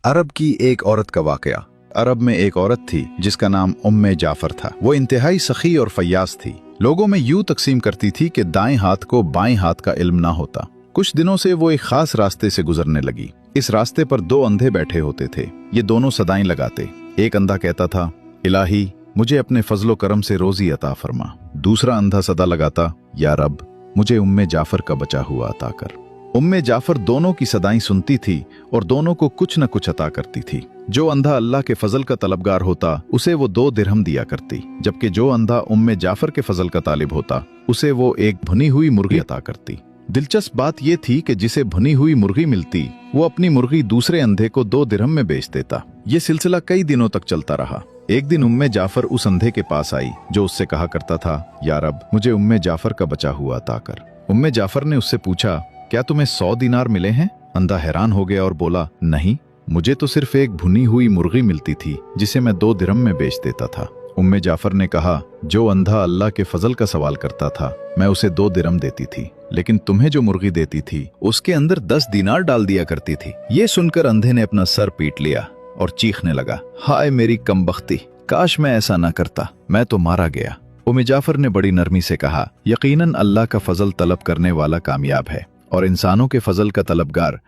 अरब की एक औरत का वाकया। अरब में एक औरत थी जिसका नाम उम्मे जाफर था। वो इंतहाई सखी और फयाज थी। लोगों में यूं तकसीम करती थी कि दाएं हाथ को बाएं हाथ का इल्म ना होता। कुछ दिनों से वो एक खास रास्ते से गुजरने लगी। इस रास्ते पर दो अंधे बैठे होते थे। ये दोनों सदाएं लगाते। एक अंधा कहता था, इलाही मुझे अपने फजलो करम से रोजी अता फरमा। दूसरा अंधा सदा लगाता, या रब मुझे उम्मे जाफर का बचा हुआ अता कर। उम्मे जाफर दोनों की सदाएं सुनती थी और दोनों को कुछ न कुछ अता करती थी। जो अंधा अल्लाह के फजल का तलबगार होता उसे वो 2 दिरहम दिया करती, जबकि जो अंधा उम्मे जाफर के फजल का तालिब होता उसे वो एक भुनी हुई मुर्गी अता करती। दिलचस्प बात यह थी कि जिसे भुनी हुई मुर्गी मिलती वो अपनी मुर्गी दूसरे अंधे को 2 दिरहम में बेच देता। ये सिलसिला कई दिनों तक चलता रहा। एक दिन उम्मे जाफर उस अंधे के पास आई जो उससे कहा करता था, या रब मुझे उम्मे जाफर का बचा हुआ अता कर। उम्मे जाफर ने उससे पूछा, क्या तुम्हें 100 दिनार मिले हैं? अंधा हैरान हो गया और बोला, नहीं, मुझे तो सिर्फ एक भुनी हुई मुर्गी मिलती थी जिसे मैं 2 दिरहम में बेच देता था। उम्मे जाफर ने कहा, जो अंधा अल्लाह के फजल का सवाल करता था मैं उसे 2 दिरहम देती थी, लेकिन तुम्हें जो मुर्गी देती थी उसके अंदर 10 दिनार डाल दिया करती थी। ये सुनकर अंधे ने अपना सर पीट लिया और चीखने लगा, हाय मेरी कमबख्ती, काश मैं ऐसा ना करता, मैं तो मारा गया। उम्मे जाफर ने बड़ी नरमी से कहा, यकीनन अल्लाह का फजल तलब करने वाला कामयाब है और इंसानों के फजल का तलबगार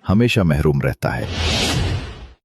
हमेशा महरूम रहता है।